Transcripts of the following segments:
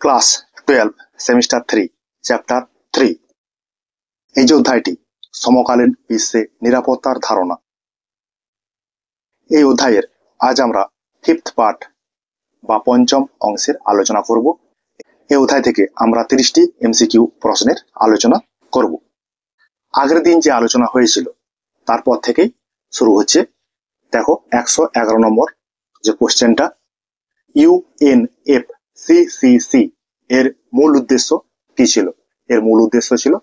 Class 12 semester 3 chapter 3। এই যে অধ্যায়টি সমকালীন বিশ্বে নিরাপত্তার ধারণা, এই অধ্যায়ের আজ আমরা ফিফথ পার্ট বা পঞ্চম অংশের আলোচনা করব। এই অধ্যায় থেকে আমরা 30টি এমসিকিউ প্রশ্নের আলোচনা করব। আগের দিন যে আলোচনা হয়েছিল তারপর থেকেই শুরু হচ্ছে। দেখো 111 নম্বর যে কোশ্চেনটা, ইউএনএফসিসিসি এর মূল উদ্দেশ্য কি ছিল? এর মূল উদ্দেশ্য ছিল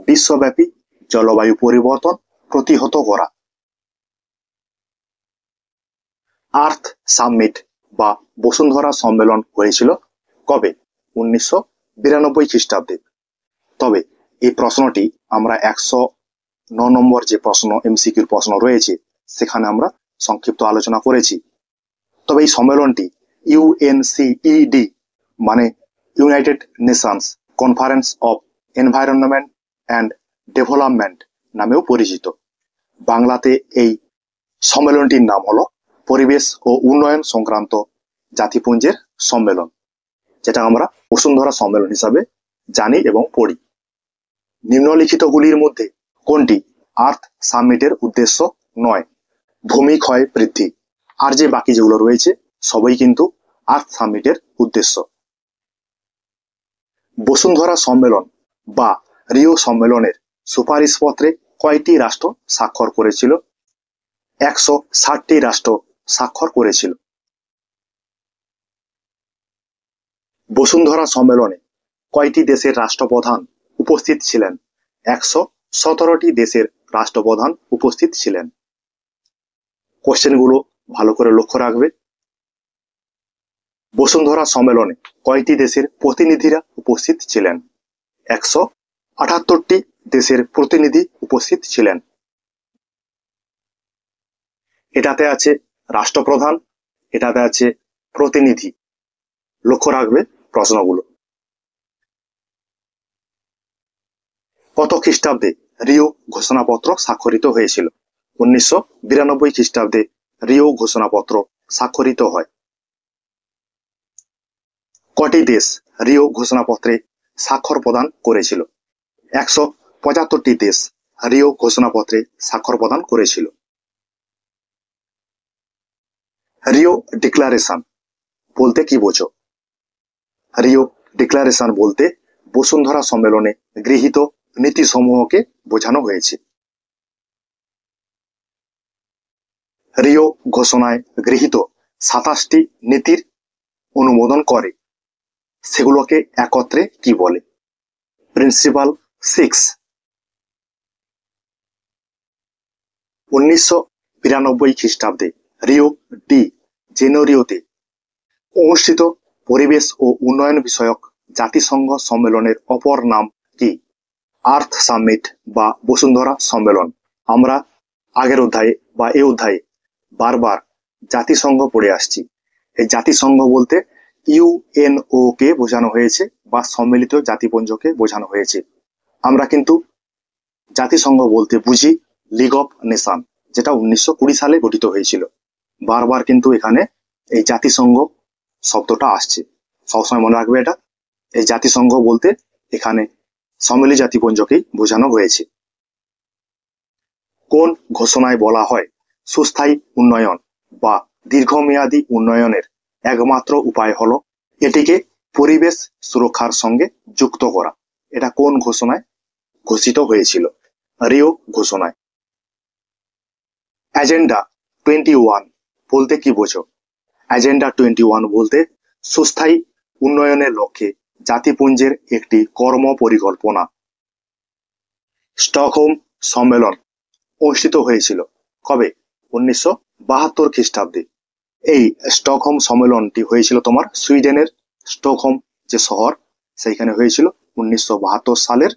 বিশ্বব্যাপী জলবায়ু পরিবর্তন প্রতিহত করা। আর্থ সামিট বা বসুন্ধরা সম্মেলন হয়েছিল কবে? 1992 খ্রিস্টাব্দে। তবে এই প্রশ্নটি আমরা 109 নম্বর যে প্রশ্ন এমসিকিউর প্রশ্ন রয়েছে সেখানে আমরা সংক্ষিপ্ত আলোচনা করেছি। তবে এই সম্মেলনটি ইউএনসিইডি মানে United Nations conference of environment and development নামেও পরিচিত। বাংলাতে এই সম্মেলনটির নাম হলো পরিবেশ ও উন্নয়ন সংক্রান্ত জাতিপুঞ্জের সম্মেলন, যেটা আমরা বসুন্ধরা সম্মেলন হিসাবে জানি এবং পড়ি। নিম্নলিখিতগুলির মধ্যে কোনটি আর্থ সামিটের উদ্দেশ্য নয়? ভূমি ক্ষয় বৃদ্ধি। আর যে বাকি যেগুলো রয়েছে সবই কিন্তু আর্থ সামিটের উদ্দেশ্য। বসুন্ধরা সম্মেলন বা রিও সম্মেলনের সুপারিশপত্রে কয়টি রাষ্ট্র স্বাক্ষর করেছিল? 160টি রাষ্ট্র স্বাক্ষর করেছিল। বসুন্ধরা সম্মেলনে কয়টি দেশের রাষ্ট্রপ্রধান উপস্থিত ছিলেন? 117টি দেশের রাষ্ট্রপ্রধান উপস্থিত ছিলেন। কোশ্চেনগুলো ভালো করে লক্ষ্য রাখবে। বসুন্ধরা সম্মেলনে কয়টি দেশের প্রতিনিধিরা উপস্থিত ছিলেন? 178টি দেশের প্রতিনিধি উপস্থিত ছিলেন। এটাতে আছে রাষ্ট্রপ্রধান, এটাতে আছে প্রতিনিধি। লক্ষ্য রাখবে প্রশ্নগুলো। কত খ্রিস্টাব্দে রিও ঘোষণাপত্র স্বাক্ষরিত হয়েছিল? 1992 খ্রিস্টাব্দে রিও ঘোষণাপত্র স্বাক্ষরিত হয়। কটি দেশ রিও ঘোষণাপত্রে স্বাক্ষর প্রদান করেছিল? 175টি দেশ রিও ঘোষণাপত্রে স্বাক্ষর প্রদান করেছিল। রিও ডিক্লারেশন বলতে কি বোঝো? রিও ডিক্লারেশন বলতে বসুন্ধরা সম্মেলনে গৃহীত নীতিসমূহকে বোঝানো হয়েছে। রিও ঘোষণায় গৃহীত 27টি নীতির অনুমোদন করে, সেগুলোকে একত্রে কি বলে? প্রিন্সিপাল 6। 1992 খ্রিস্টাব্দে রিও ডি জেনেরিওতে অনুষ্ঠিত পরিবেশ ও উন্নয়ন বিষয়ক জাতিসংঘ সম্মেলনের অপর নাম কি? আর্থ সামিট বা বসুন্ধরা সম্মেলন। আমরা আগের অধ্যায়ে বা এই অধ্যায়ে বারবার জাতিসংঘ পড়ে আসছি। এই জাতিসংঘ বলতে ইউএনও কে বোঝানো হয়েছে বা সম্মিলিত জাতিপুঞ্জকে বোঝানো হয়েছে। আমরা কিন্তু জাতিসংঘ বলতে বুঝি লিগ অফ নেশন, যেটা 1920 সালে গঠিত হয়েছিল। বারবার কিন্তু এখানে এই জাতিসংঘ শব্দটা আসছে, সবসময় মনে রাখবে এটা। এই জাতিসংঘ বলতে এখানে সম্মিলিত জাতিপুঞ্জকেই বোঝানো হয়েছে। কোন ঘোষণায় বলা হয় সুস্থায়ী উন্নয়ন বা দীর্ঘমেয়াদী উন্নয়নের একমাত্র উপায় হলো এটিকে পরিবেশ সুরক্ষার সঙ্গে যুক্ত করা? এটা কোন ঘোষণায় ঘোষিত হয়েছিল? রিও ঘোষণায়। এজেন্ডা 21 বলতে কি বোঝো? এজেন্ডা 21 বলতে সুস্থায়ী উন্নয়নের লক্ষ্যে জাতিপুঞ্জের একটি কর্ম পরিকল্পনা। স্টকহোম সম্মেলন অনুষ্ঠিত হয়েছিল কবে? 1972 খ্রিস্টাব্দে। এই স্টকহোম সম্মেলনটি হয়েছিল তোমার সুইডেনের স্টকহোম যে শহর, সেইখানে হয়েছিল 1972 সালের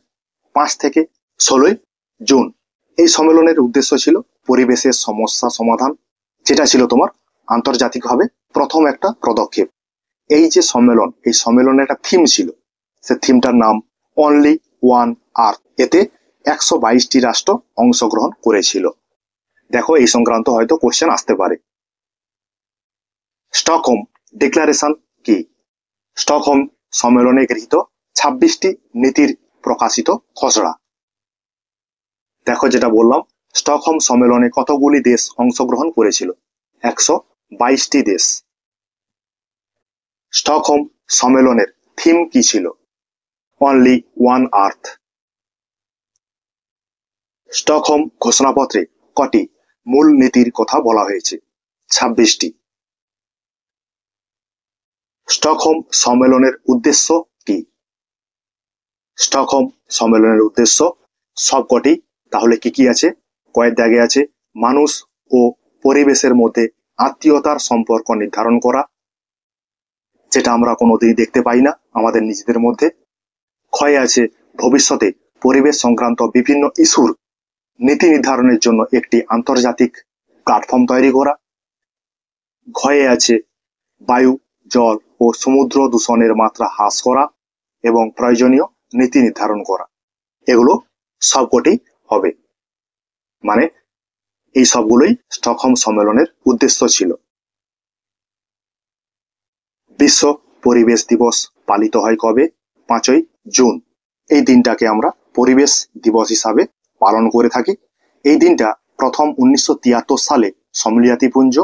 5 থেকে 16 জুন। এই সম্মেলনের উদ্দেশ্য ছিল পরিবেশের সমস্যা সমাধান, যেটা ছিল তোমার আন্তর্জাতিকভাবে প্রথম একটা পদক্ষেপ। এই যে সম্মেলন, এই সম্মেলনের একটা থিম ছিল, সে থিমটার নাম অনলি ওয়ান আর্থ। এতে 122টি রাষ্ট্র অংশগ্রহণ করেছিল। দেখো এই সংক্রান্ত হয়তো কোশ্চেন আসতে পারে। স্টকহোম ডিক্লারেশন কি? স্টকহোম সম্মেলনে গৃহীত 26টি নীতির প্রকাশিত খসড়া। দেখো যেটা বললাম, স্টকহোম সম্মেলনে কতগুলি দেশ অংশগ্রহণ করেছিল? 122টি দেশ। স্টকহোম সম্মেলনের থিম কি ছিল? অনলি ওয়ান আর্থ। স্টকহোম ঘোষণাপত্রে কটি মূল নীতির কথা বলা হয়েছে? 26টি। স্টকহোম সম্মেলনের উদ্দেশ্য কি? স্টকহোম সম্মেলনের উদ্দেশ্য সবকটি। তাহলে কি কি আছে? কয়েক দাগে আছে মানুষ ও পরিবেশের মধ্যে আত্মীয়তার সম্পর্ক নির্ধারণ করা, যেটা আমরা কোনোদিনই দেখতে পাই না আমাদের নিজেদের মধ্যে। ক্ষয়ে আছে ভবিষ্যতে পরিবেশ সংক্রান্ত বিভিন্ন ইস্যুর নীতি নির্ধারণের জন্য একটি আন্তর্জাতিক প্ল্যাটফর্ম তৈরি করা। ক্ষয়ে আছে বায়ু, জল ও সমুদ্র দূষণের মাত্রা হ্রাস করা এবং প্রয়োজনীয় নীতি নির্ধারণ করা। এগুলো সবকটি হবে, মানে এই সবগুলোই স্টকহোম সম্মেলনের উদ্দেশ্য ছিল। বিশ্ব পরিবেশ দিবস পালিত হয় কবে? 5ই জুন। এই দিনটাকে আমরা পরিবেশ দিবস হিসাবে পালন করে থাকি। এই দিনটা প্রথম 1973 সালে সম্মিলিত পুঞ্জ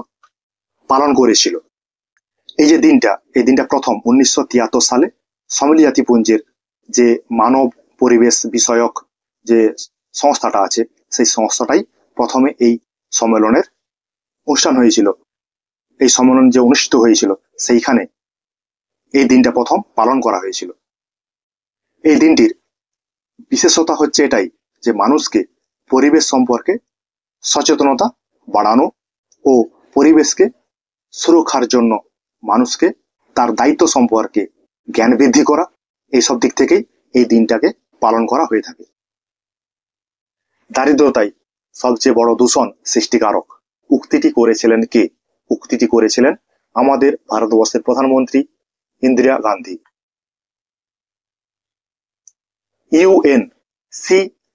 পালন করেছিল। এই দিনটা প্রথম 1973 সালে সম্মিলিত পুঞ্জের যে মানব পরিবেশ বিষয়ক যে সংস্থাটা আছে, সেই সংস্থাটাই প্রথমে এই সম্মেলনের অনুষ্ঠান হয়েছিল। এই সম্মেলন যে অনুষ্ঠিত হয়েছিল সেইখানে এই দিনটা প্রথম পালন করা হয়েছিল। এই দিনটির বিশেষতা হচ্ছে এটাই যে মানুষকে পরিবেশ সম্পর্কে সচেতনতা বাড়ানো ও পরিবেশকে সুরক্ষার জন্য মানুষকে তার দায়িত্ব সম্পর্কে জ্ঞান বৃদ্ধি করা, এইসব দিক থেকেই এই দিনটাকে পালন করা হয়ে থাকে। দারিদ্রতাই সবচেয়ে বড় দূষণ সৃষ্টিকারক উক্তিটি করেছিলেন কে? উক্তিটি করেছিলেন আমাদের ভারতবর্ষের প্রধানমন্ত্রী ইন্দিরা গান্ধী। ইউএনসিইডি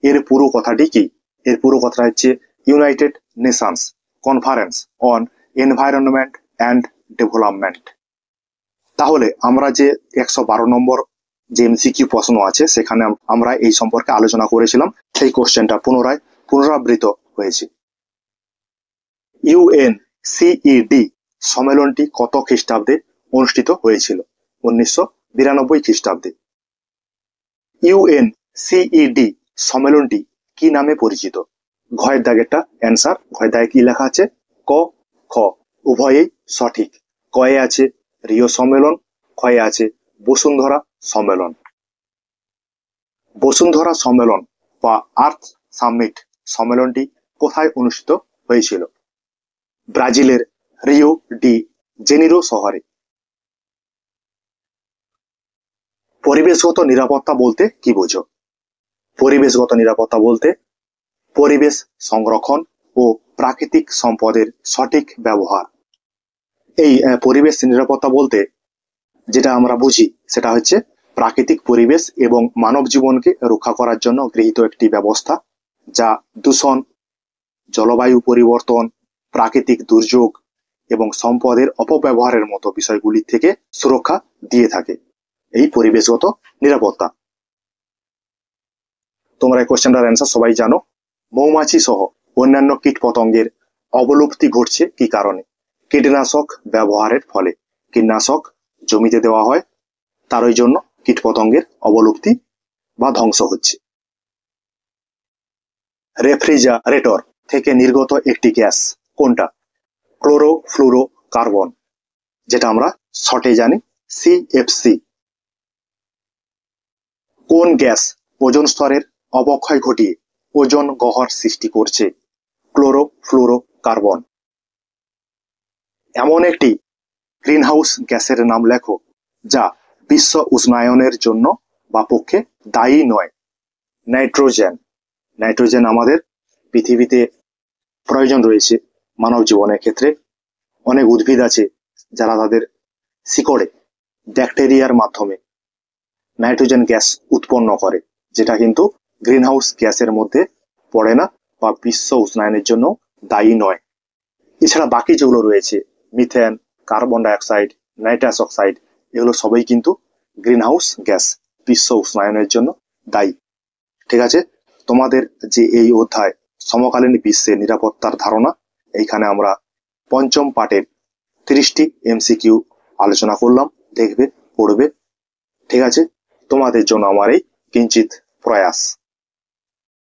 এর পুরো কথাটি কি? এর পুরো কথাটা হচ্ছে United Nations conference on environment and development. তাহলে আমরা যে 112 নম্বর যে এমসিকিউ প্রশ্ন আছে সেখানে আমরা এই সম্পর্কে আলোচনা করেছিলাম, সেই কোশ্চেনটা পুনরাবৃত্ত হয়েছে। ইউএনসিইডি সম্মেলনটি কত খ্রিস্টাব্দে অনুষ্ঠিত হয়েছিল? 1992 খ্রিস্টাব্দে। ইউএনসিইডি সম্মেলনটি কি নামে পরিচিত? ঘয়ের দাগেরটা অ্যান্সার, ঘয়ের দাগে কি লেখা আছে? ক খ উভয়েই সঠিক। কয়ে আছে রিও সম্মেলন, ক্ষয়ে আছে বসুন্ধরা সম্মেলন। বসুন্ধরা সম্মেলন বা আর্থ সামিট সম্মেলনটি কোথায় অনুষ্ঠিত হয়েছিল? ব্রাজিলের রিও ডি জেনিরো শহরে। পরিবেশগত নিরাপত্তা বলতে কি বোঝো? পরিবেশগত নিরাপত্তা বলতে পরিবেশ সংরক্ষণ ও প্রাকৃতিক সম্পদের সঠিক ব্যবহার। এই পরিবেশ নিরাপত্তা বলতে যেটা আমরা বুঝি সেটা হচ্ছে প্রাকৃতিক পরিবেশ এবং মানব জীবনকে রক্ষা করার জন্য গৃহীত একটি ব্যবস্থা, যা দূষণ, জলবায়ু পরিবর্তন, প্রাকৃতিক দুর্যোগ এবং সম্পদের অপব্যবহারের মতো বিষয়গুলি থেকে সুরক্ষা দিয়ে থাকে। এই পরিবেশগত নিরাপত্তা। তোমরা এই কোশ্চেনটার অ্যান্সার সবাই জানো। মৌমাছি সহ অন্যান্য কীট পতঙ্গের অবলুপ্তি ঘটছে কি কারণে? কীটনাশক ব্যবহারের ফলে। কীটনাশক জমিতে দেওয়া হয়, তার ওই জন্য কীট পতঙ্গের অবলুপ্তি বা ধ্বংস হচ্ছে। রেফ্রিজারেটর থেকে নির্গত একটি গ্যাস কোনটা? ক্লোরোফ্লুরোকার্বন, যেটা আমরা শর্টে জানি সিএফসি। কোন গ্যাস ওজোন স্তরের অবক্ষয় ঘটিয়ে ওজোন গহ্বর সৃষ্টি করছে? ক্লোরোফ্লুরোকার্বন। এমন একটি গ্রিনহাউস গ্যাসের নাম লেখো যা বিশ্ব উষ্ণায়নের জন্য বা পক্ষে দায়ী নয়। নাইট্রোজেন। নাইট্রোজেন আমাদের পৃথিবীতে প্রয়োজন রয়েছে মানব জীবনের ক্ষেত্রে। অনেক উদ্ভিদ আছে যারা তাদের শিকড়ে ব্যাকটেরিয়ার মাধ্যমে নাইট্রোজেন গ্যাস উৎপন্ন করে, যেটা কিন্তু গ্রিনহাউস গ্যাসের মধ্যে পড়ে না বা বিশ্ব উষ্ণায়নের জন্য দায়ী নয়। এছাড়া বাকি যেগুলো রয়েছে methane, carbon dioxide, nitrous oxide, এগুলো সবই কিন্তু গ্রিন হাউস গ্যাস বিশ্ব উষ্ণায়নের জন্য দায়ী। ঠিক আছে, তোমাদের যে এই অধ্যায় সমকালীন বিশ্বের নিরাপত্তার ধারণা, এইখানে আমরা পঞ্চম পাঠের 30টি MCQ আলোচনা করলাম, দেখবে, পড়বে। ঠিক আছে, তোমাদের জন্য আমার এই কিঞ্চিত প্রয়াস।